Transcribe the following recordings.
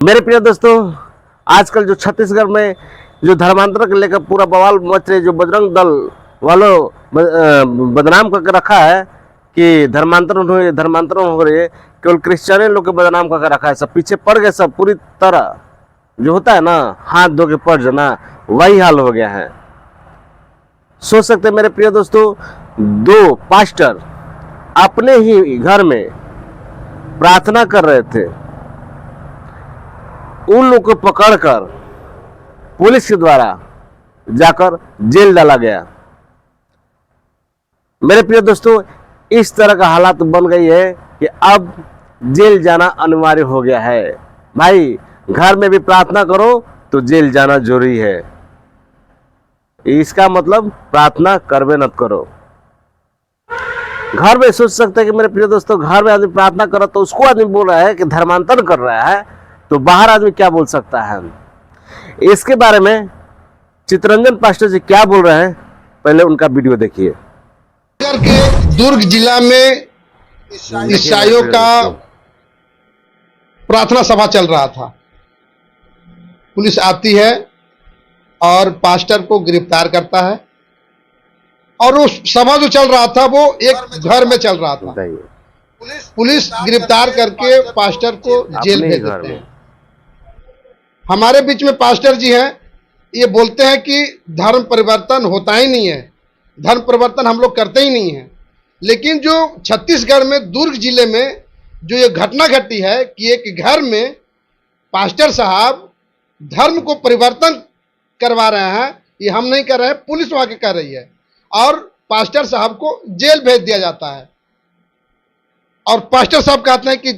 मेरे प्रिय दोस्तों, आजकल जो छत्तीसगढ़ में जो धर्मांतरण को लेकर पूरा बवाल मच रही, जो बजरंग दल वालों बदनाम करके रखा है कि धर्मांतरण हो रही है, केवल क्रिश्चियन लोग के बदनाम करके रखा है। सब पीछे पड़ गए, सब पूरी तरह जो होता है ना, हाथ धो के पड़ जाना, वही हाल हो गया है। सोच सकते हैं मेरे प्रिय दोस्तों, दो पास्टर अपने ही घर में प्रार्थना कर रहे थे, उन लोग को पकड़कर पुलिस के द्वारा जाकर जेल डाला गया। मेरे प्रिय दोस्तों, इस तरह का हालात बन गई है कि अब जेल जाना अनिवार्य हो गया है। भाई, घर में भी प्रार्थना करो तो जेल जाना जरूरी है। इसका मतलब प्रार्थना करवे मत करो। घर में सोच सकते हैं कि मेरे प्रिय दोस्तों, घर में आदमी प्रार्थना करो तो उसको आदमी बोल रहा है कि धर्मांतरण कर रहा है, तो बाहर आदमी क्या बोल सकता है? इसके बारे में चितरंजन पास्टर जी क्या बोल रहे हैं, पहले उनका वीडियो देखिए। के दुर्ग जिला में ईसाइयों का प्रार्थना सभा चल रहा था। पुलिस आती है और पास्टर को गिरफ्तार करता है, और वो सभा जो चल रहा था वो एक घर में चल रहा था। पुलिस गिरफ्तार करके पास्टर को जेल भेज देते हैं। हमारे बीच में पास्टर जी हैं, ये बोलते हैं कि धर्म परिवर्तन होता ही नहीं है, धर्म परिवर्तन हम लोग करते ही नहीं हैं। लेकिन जो छत्तीसगढ़ में दुर्ग जिले में जो ये घटना घटी है कि एक घर में पास्टर साहब धर्म को परिवर्तन करवा रहे हैं, ये हम नहीं कर रहे हैं, पुलिस वहां के कर रही है, और पास्टर साहब को जेल भेज दिया जाता है। और पास्टर साहब कहते हैं कि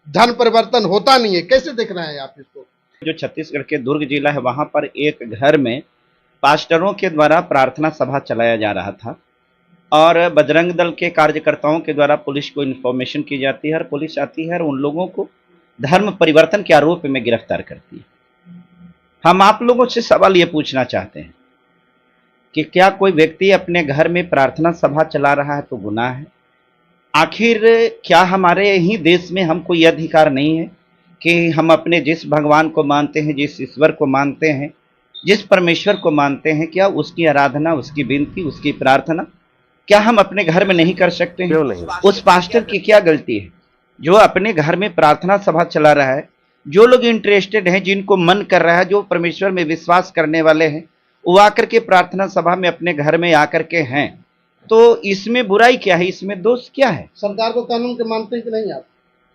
धर्म परिवर्तन होता नहीं है। कैसे देख रहे हैं आप इसको? जो छत्तीसगढ़ के दुर्ग जिला है, वहां पर एक घर में पास्टरों के द्वारा प्रार्थना सभा चलाया जा रहा था, और बजरंग दल के कार्यकर्ताओं के द्वारा पुलिस को इन्फॉर्मेशन की जाती है, और पुलिस आती है और उन लोगों को धर्म परिवर्तन के आरोप में गिरफ्तार करती है। हम आप लोगों से सवाल ये पूछना चाहते हैं कि क्या कोई व्यक्ति अपने घर में प्रार्थना सभा चला रहा है तो गुनाह है? आखिर क्या हमारे ही देश में हमको यह अधिकार नहीं है कि हम अपने जिस भगवान को मानते हैं, जिस ईश्वर को मानते हैं, जिस परमेश्वर को मानते हैं, क्या उसकी आराधना, उसकी विनती, उसकी प्रार्थना क्या हम अपने घर में नहीं कर सकते हैं? क्यों नहीं? उस पास्टर की क्या गलती है जो अपने घर में प्रार्थना सभा चला रहा है? जो लोग इंटरेस्टेड हैं, जिनको मन कर रहा है, जो परमेश्वर में विश्वास करने वाले हैं, वो आकर के प्रार्थना सभा में अपने घर में आकर के हैं, तो इसमें बुराई क्या है? इसमें दोष क्या है? सरकार को कानून के मानते हैं कि नहीं आप?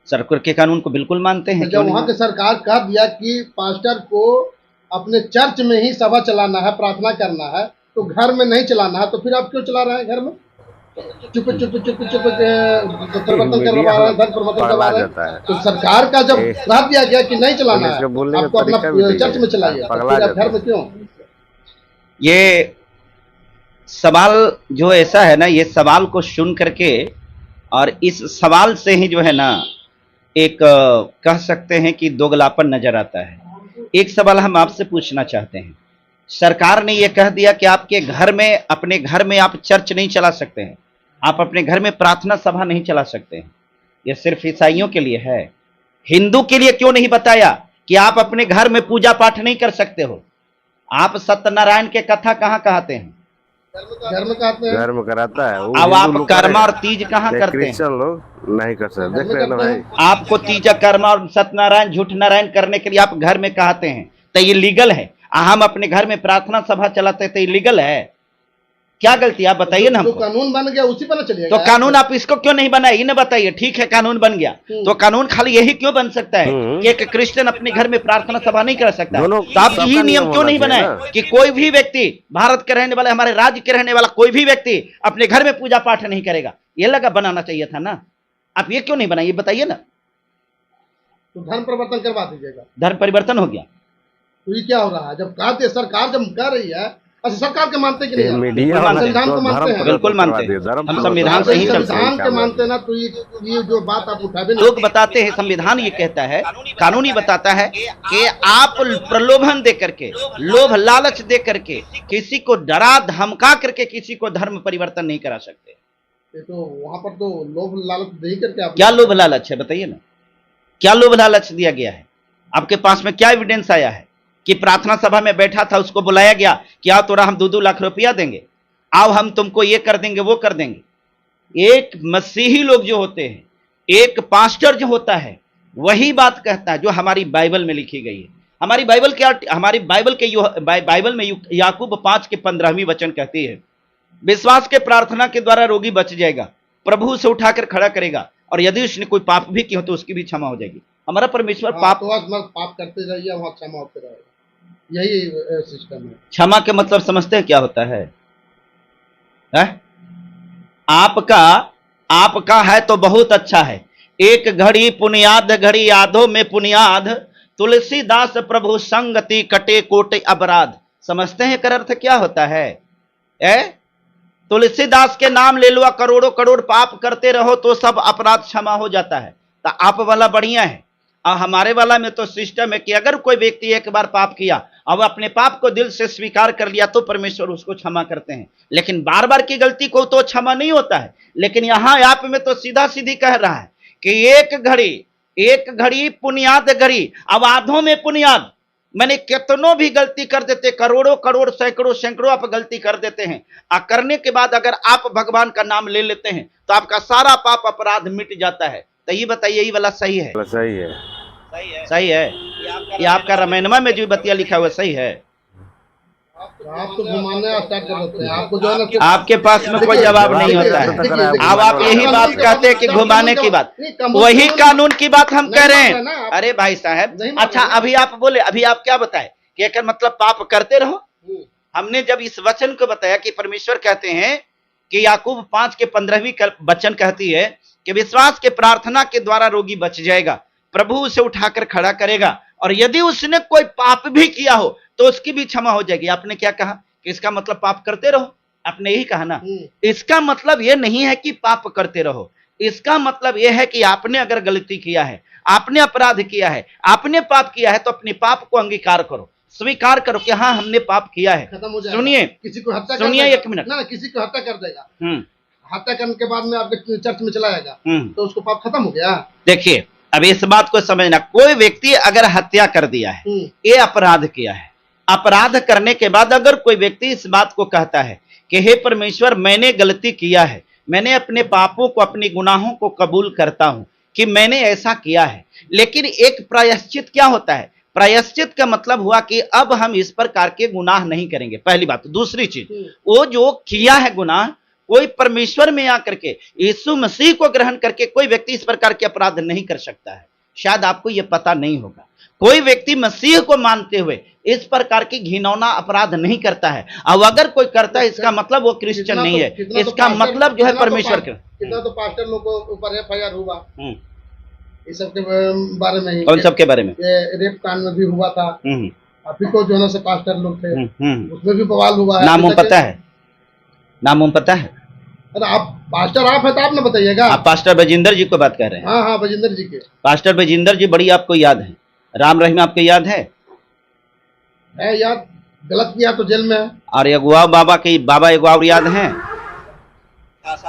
सरकार के कानून को बिल्कुल मानते हैं। जब वहां की सरकार कह दिया कि पास्टर को अपने चर्च में ही सभा चलाना है, प्रार्थना करना है, तो घर में नहीं चलाना है, तो फिर आप क्यों चला रहे हैं घर में? चुप परिवर्तन करवा रहे हैं, धर्म परिवर्तन करवा रहे हैं। तो सरकार का जब कह दिया गया कि नहीं चलाना है, आपको अपना चर्च में चलाइए, तो फिर आप घर में क्यों? ये सवाल जो ऐसा है ना, ये सवाल को सुन करके और इस सवाल से ही जो है ना, एक कह सकते हैं कि दोगलापन नजर आता है। एक सवाल हम आपसे पूछना चाहते हैं, सरकार ने यह कह दिया कि आपके घर में, अपने घर में आप चर्च नहीं चला सकते हैं, आप अपने घर में प्रार्थना सभा नहीं चला सकते हैं। यह सिर्फ ईसाइयों के लिए है। हिंदू के लिए क्यों नहीं बताया कि आप अपने घर में पूजा पाठ नहीं कर सकते हो? आप सत्यनारायण के कथा कहाँ कहते हैं? घर में कहते हैं, घर में कराता है। अब आप कर्मा और तीज कहाँ करते हैं? क्रिश्चियन लोग नहीं कर सकते। देख रहे हैं ना भाई, आपको तीजा कर्मा और सत्यनारायण, झूठ नारायण करने के लिए आप घर में कहते हैं, तो ये लीगल है। हम अपने घर में प्रार्थना सभा चलाते तो ये लीगल है? क्या गलती? आप बताइए ना हमको। तो कानून बन गया, उसी पर चलिएगा। तो कानून आप इसको क्यों नहीं बनाए? इन्हें बताइए। ठीक है, कानून बन गया, तो कानून खाली यही क्यों बन सकता है कि एक क्रिश्चियन अपने घर में प्रार्थना सभा नहीं कर सकता? तो आप यही नियम क्यों नहीं बनाए कि कोई भी व्यक्ति, भारत के रहने वाला, हमारे राज्य के रहने वाला कोई भी व्यक्ति अपने घर में पूजा पाठ नहीं करेगा? ये लगा बनाना चाहिए था ना। आप ये क्यों नहीं बनाइए, बताइए ना। तो धर्म परिवर्तन करवा दीजिएगा। धर्म परिवर्तन हो गया तो ये क्या हो रहा है? जब कहते सरकार जब कह रही है, अच्छा सरकार के मानते कि नहीं? मीडिया संविधान को मानते हैं, बिल्कुल मानते हैं। हम संविधान से ही चलते हैं। संविधान के मानते हैं ना, तो ये जो बात आप उठावे, लोग बताते हैं संविधान ये कहता है, कानून ही बताता है कि आप प्रलोभन दे करके, लोभ लालच दे करके, किसी को डरा धमका करके किसी को धर्म परिवर्तन नहीं करा सकते। तो वहां पर तो लोभ लालच दे करके आप, क्या लोभ लालच है बताइए ना, क्या लोभ लालच दिया गया है? आपके पास में क्या एविडेंस आया है कि प्रार्थना सभा में बैठा था, उसको बुलाया गया कि आओ तोरा हम 2-2 लाख रुपया देंगे, आओ हम तुमको ये कर देंगे वो कर देंगे। एक मसीही लोग जो होते हैं, एक पास्टर जो होता है, वही बात कहता है जो हमारी बाइबल में लिखी गई है। हमारी बाइबल क्या, हमारी बाइबल में याकूब 5:15 वचन कहती है, विश्वास के प्रार्थना के द्वारा रोगी बच जाएगा, प्रभु उसे उठाकर खड़ा करेगा, और यदि उसने कोई पाप भी किया हो तो उसकी भी क्षमा हो जाएगी। हमारा परमेश्वर पाप करते रहिए, वहां क्षमा होते रहेगा, यही सिस्टम है। क्षमा के मतलब समझते हैं क्या होता है? आपका है तो बहुत अच्छा है, एक घड़ी पुनियाद घड़ी यादों में पुनियाद, तुलसीदास प्रभु संगति कटे कोटे अपराध। समझते हैं कर अर्थ क्या होता है? तुलसीदास के नाम ले लो, करोड़ों करोड़ पाप करते रहो तो सब अपराध क्षमा हो जाता है। तो आप वाला बढ़िया है, और हमारे वाला में तो सिस्टम है कि अगर कोई व्यक्ति एक बार पाप किया, अब अपने पाप को दिल से स्वीकार कर लिया तो परमेश्वर उसको क्षमा करते हैं, लेकिन बार बार की गलती को तो क्षमा नहीं होता है। लेकिन यहां आप में तो सीधा सीधी कह रहा है कि एक घड़ी पुनियाद घड़ी, अब आधों में पुनियाद, मैंने कितनों भी गलती कर देते, करोड़ों करोड़ सैकड़ों आप गलती कर देते हैं, और करने के बाद अगर आप भगवान का नाम ले लेते हैं तो आपका सारा पाप अपराध मिट जाता है। तो ये बताइए, यही वाला सही है? सही है, सही है। ये आपका रामायणमा में जो बतिया लिखा हुआ सही है? आप तो घुमाने स्टार्ट कर देते हैं, आपको जो है ना, आपके पास में कोई जवाब नहीं होता है। अब आप यही बात कहते हैं कि घुमाने की बात, वही कानून की बात हम कह रहे हैं। अरे भाई साहब, अच्छा अभी आप बोले, अभी आप क्या बताए कि एक मतलब पाप करते रहो। हमने जब इस वचन को बताया कि परमेश्वर कहते हैं कि याकूब 5:15 वचन कहती है कि विश्वास के प्रार्थना के द्वारा रोगी बच जाएगा, प्रभु उसे उठाकर खड़ा करेगा, और यदि उसने कोई पाप भी किया हो तो उसकी भी क्षमा हो जाएगी। आपने क्या कहा कि इसका मतलब पाप करते रहो? आपने यही कहा ना। इसका मतलब यह नहीं है कि पाप करते रहो, इसका मतलब यह है कि आपने अगर गलती किया है, आपने अपराध किया है, आपने पाप किया है, तो अपने पाप को अंगीकार करो, स्वीकार करो कि हाँ हमने पाप किया है। सुनिए, किसी को हत्या, सुनिए एक मिनट, ना किसी को हत्या कर देगा, हत्या करने के बाद में आपके चर्च में चला जाएगा, तो उसको पाप खत्म हो गया। देखिए, अब इस बात को समझना, कोई व्यक्ति अगर हत्या कर दिया है, ये अपराध किया है, अपराध करने के बाद अगर कोई व्यक्ति इस बात को कहता है कि हे परमेश्वर मैंने गलती किया है, मैंने अपने पापों को, अपने गुनाहों को कबूल करता हूं कि मैंने ऐसा किया है, लेकिन एक प्रायश्चित क्या होता है? प्रायश्चित का मतलब हुआ कि अब हम इस प्रकार के गुनाह नहीं करेंगे, पहली बात। दूसरी चीज, वो जो किया है गुनाह, कोई परमेश्वर में आकर के यीशु मसीह को ग्रहण करके कोई व्यक्ति इस प्रकार के अपराध नहीं कर सकता है। शायद आपको यह पता नहीं होगा, कोई व्यक्ति मसीह को मानते हुए इस प्रकार की घिनौना अपराध नहीं करता है। अब अगर कोई करता है, इसका मतलब वो क्रिश्चियन नहीं है, इसका मतलब जो है परमेश्वर का। कितना तो पास्टर लोग को ऊपर FIR हुआ इस सब के बारे में ही। कौन सब के बारे में? रेप कांड में भी हुआ था, अभी को जो है पास्टर लोग थे, उसमें भी बवाल हुआ है। नाम पता है? नाम पता है? अरे आप पास्टर आप है तो आप ना बताइएगा। आप पास्टर बजिंदर जी को बात कर रहे हैं? हाँ, बजिंदर जी के। पास्टर बजिंदर जी बड़ी आपको याद है, राम रहीम आपको याद है? याद, गलत किया तो जेल में है। और अगुआ बाबा के बाबा एगो और याद है,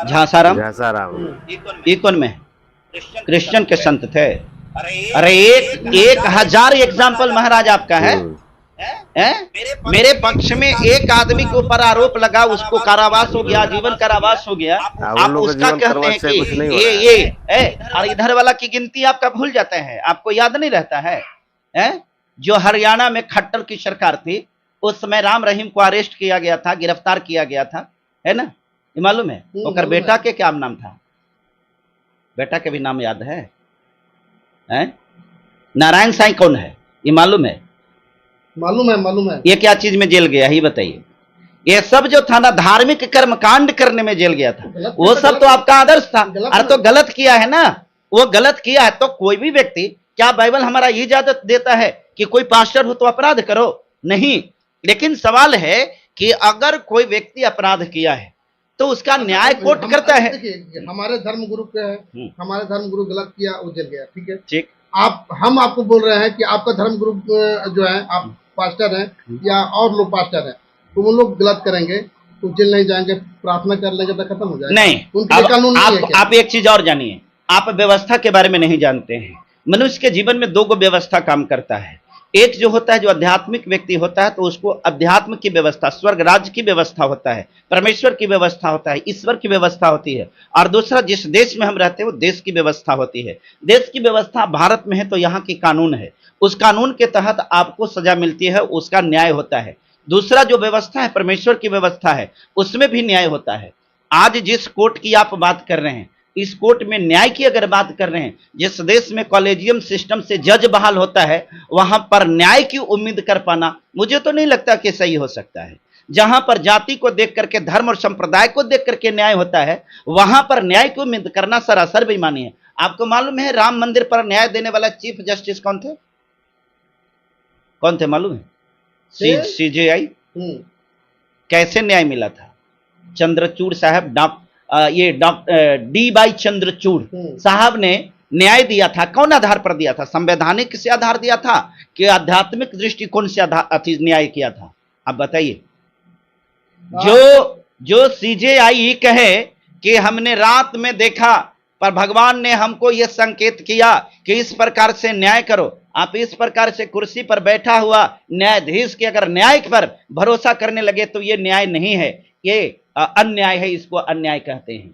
झांसाराम। ये कौन में? क्रिश्चियन के संत थे। अरे 1000 एग्जाम्पल महाराज आपका है। मेरे पक्ष में एक आदमी के ऊपर आरोप लगा, उसको कारावास हो गया, जीवन कारावास हो गया। आप उसका कहते हैं कि ये और इधर वाला की गिनती आपका भूल जाते हैं, आपको याद नहीं रहता है? जो हरियाणा में खट्टर की सरकार थी, उस समय राम रहीम को अरेस्ट किया गया था, गिरफ्तार किया गया था, है ना? ये मालूम है? ओकर बेटा के क्या नाम था? बेटा के भी नाम याद है? नारायण साईं कौन है, ये मालूम है? मालूम है। ये क्या चीज में जेल गया, ही बताइए। ये सब जो था ना, धार्मिक कर्मकांड करने में जेल गया था, वो सब तो आपका आदर्श था। अरे तो गलत किया है ना, वो गलत किया है तो कोई भी व्यक्ति, क्या बाइबल हमारा ये इजाजत देता है कि कोई पास्टर हो तो अपराध करो? नहीं। लेकिन सवाल है कि अगर कोई व्यक्ति अपराध किया है तो उसका न्याय कोर्ट करता है। हमारे धर्म गुरु के हैं, हमारे धर्म गुरु गलत किया, वो जेल गया, ठीक है, ठीक। हम आपको बोल रहे हैं कि आपका धर्म गुरु जो है, आप पास्टर हैं या और लोग पास्टर हैं, तो वो लोग गलत करेंगे तो जेल नहीं जाएंगे, प्रार्थना कर लेंगे तो खत्म हो जाएगा। नहीं, उनके कानून नहीं है क्या? आप एक चीज और जानिए, आप व्यवस्था के बारे में नहीं जानते हैं। मनुष्य के जीवन में दो गो व्यवस्था काम करता है। एक जो होता है, जो आध्यात्मिक व्यक्ति होता है, तो उसको अध्यात्म की व्यवस्था, स्वर्ग राज्य की व्यवस्था होता है, परमेश्वर की व्यवस्था होता है, ईश्वर की व्यवस्था होती है। और दूसरा, जिस देश में हम रहते हैं वो देश की व्यवस्था होती है। देश की व्यवस्था भारत में है तो यहाँ की कानून है, उस कानून के तहत आपको सजा मिलती है, उसका न्याय होता है। दूसरा जो व्यवस्था है परमेश्वर की व्यवस्था है, उसमें भी न्याय होता है। आज जिस कोर्ट की आप बात कर रहे हैं, इस कोर्ट में न्याय की अगर बात कर रहे हैं, जिस देश में कॉलेजियम सिस्टम से जज बहाल होता है, वहां पर न्याय की उम्मीद कर पाना मुझे तो नहीं लगता कि सही हो सकता है। जहां पर जाति को देख करके, धर्म और संप्रदाय को देख करके न्याय होता है, वहां पर न्याय की उम्मीद करना सरासर बेईमानी है। आपको मालूम है राम मंदिर पर न्याय देने वाला चीफ जस्टिस कौन थे? कौन थे मालूम है? CJI। कैसे न्याय मिला था? चंद्रचूड़ साहब, डॉक्टर D. चंद्रचूड़ साहब ने न्याय दिया था। कौन आधार पर दिया था? संवैधानिक से आधार दिया था कि आध्यात्मिक दृष्टिकोण से न्याय किया था? आप बताइए। जो CJI कहे कि हमने रात में देखा पर भगवान ने हमको यह संकेत किया कि इस प्रकार से न्याय करो, आप इस प्रकार से कुर्सी पर बैठा हुआ न्यायाधीश के अगर न्याय पर भरोसा करने लगे तो ये न्याय नहीं है, ये अन्याय है, इसको अन्याय कहते हैं।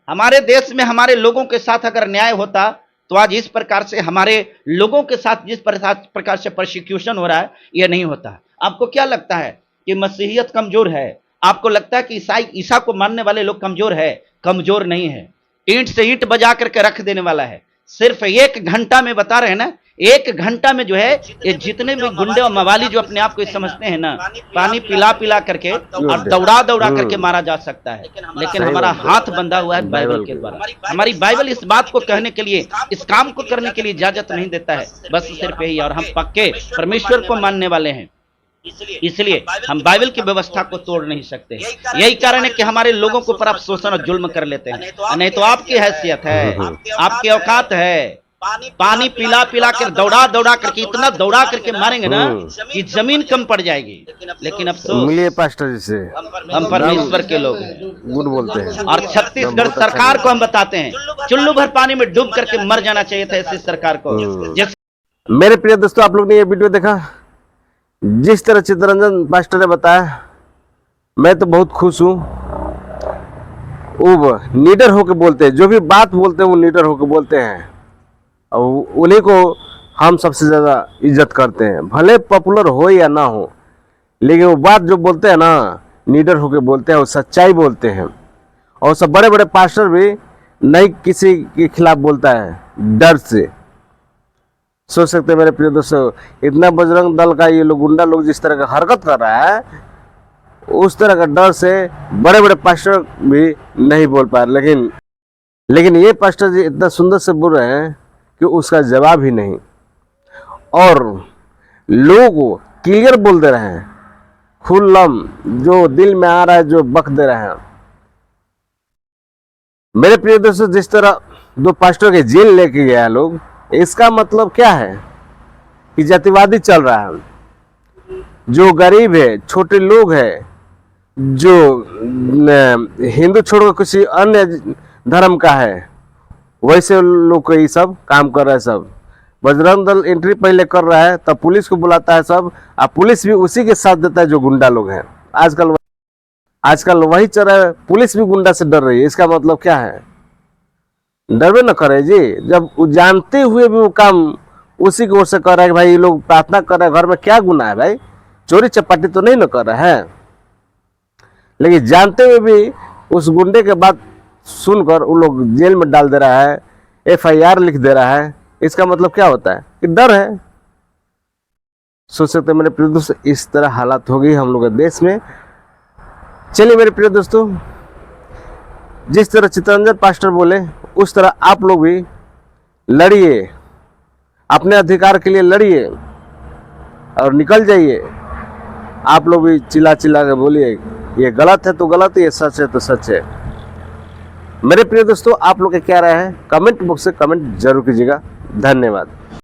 हमारे देश में हमारे लोगों के साथ अगर न्याय होता तो आज इस प्रकार से हमारे लोगों के साथ जिस प्रकार से प्रोसिक्यूशन हो रहा है, यह नहीं होता। आपको क्या लगता है कि मसीहियत कमजोर है? आपको लगता है कि ईसा को मानने वाले लोग कमजोर है? कमजोर नहीं है। ईंट से ईंट बजा करके रख देने वाला है। सिर्फ 1 घंटा में, बता रहे हैं ना, 1 घंटा में जो है ये जितने भी गुंडे और मवाली जो अपने आप को समझते हैं ना, पानी पिला करके और दौड़ा करके मारा जा सकता है। लेकिन हमारा हाथ बंधा हुआ है बाइबल के द्वारा। हमारी बाइबल इस बात को कहने के लिए, इस काम को करने के लिए इजाजत नहीं देता है। बस सिर्फ यही। और हम पक्के परमेश्वर को मानने वाले हैं, इसलिए हम बाइबल की व्यवस्था को तोड़ नहीं सकते। यही कारण है कि हमारे लोगों के ऊपर आप शोषण और जुल्म कर लेते हैं। नहीं तो आपकी हैसियत है, आपकी औकात है। पानी पिला कर दौड़ा करके इतना दौड़ा करके मारेंगे ना कि जमीन कम पड़ जाएगी। लेकिन अफसोस, मिलिए पास्टर जी से, हम परमेश्वर के लोग हैं, गुड बोलते हैं। और छत्तीसगढ़ सरकार को हम बताते हैं, चुल्लू भर पानी में डूब करके मर जाना चाहिए था ऐसी सरकार को। मेरे प्रिय दोस्तों, आप लोग ने ये वीडियो देखा, जिस तरह चित्तरंजन पास्टर ने बताया, मैं तो बहुत खुश हूँ। वो नीडर होकर बोलते हैं, जो भी बात बोलते हैं वो नीडर होकर बोलते हैं, और उन्हीं को हम सबसे ज़्यादा इज्जत करते हैं। भले पॉपुलर हो या ना हो, लेकिन वो बात जो बोलते हैं ना, नीडर होकर बोलते हैं, वो सच्चाई बोलते हैं। और सब बड़े बड़े पास्टर भी नहीं किसी के खिलाफ बोलता है डर से। सोच सकते हैं मेरे प्रिय दोस्तों, इतना बजरंग दल का ये लोग, गुंडा लोग जिस तरह का हरकत कर रहा है, उस तरह का डर से बड़े बड़े पास्टर भी नहीं बोल पा रहे। लेकिन ये पास्टर जी इतना सुंदर से बोल रहे हैं कि उसका जवाब ही नहीं, और लोगों को क्लियर बोल दे रहे हैं, खुल्लम जो दिल में आ रहा है, जो बक दे रहे हैं। मेरे प्रिय दोस्तों, जिस तरह 2 पास्टर के जेल लेके गया लोग, इसका मतलब क्या है कि जातिवादी चल रहा है। जो गरीब है, छोटे लोग हैं, जो हिंदू छोड़कर किसी अन्य धर्म का है, वैसे लोग को ये सब काम कर रहा है। सब बजरंग दल एंट्री पहले कर रहा है, तब पुलिस को बुलाता है सब, और पुलिस भी उसी के साथ देता है जो गुंडा लोग हैं। आजकल वही चल रहा है, पुलिस भी गुंडा से डर रही है। इसका मतलब क्या है? डरवे न करे जी, जब जानते हुए भी वो काम उसी की ओर से कर रहा है कि भाई ये लोग प्रार्थना कर रहे हैं, घर में क्या गुनाह है भाई, चोरी चपाटी तो नहीं न कर रहा है। लेकिन जानते हुए भी उस गुंडे के बात सुनकर वो लोग जेल में डाल दे रहा है, FIR लिख दे रहा है। इसका मतलब क्या होता है कि डर है। सोच सकते हैं मेरे प्रिय दोस्तों, इस तरह हालात हो गई हम लोग के देश में। चलिए मेरे प्रिय दोस्तों, जिस तरह चित्तरंजन पास्टर बोले, उस तरह आप लोग भी लड़िए, अपने अधिकार के लिए लड़िए और निकल जाइए। आप लोग भी चिल्ला के बोलिए, ये गलत है तो गलत है, ये सच है तो सच है। मेरे प्रिय दोस्तों, आप लोग के क्या राय है? कमेंट बॉक्स से कमेंट जरूर कीजिएगा। धन्यवाद।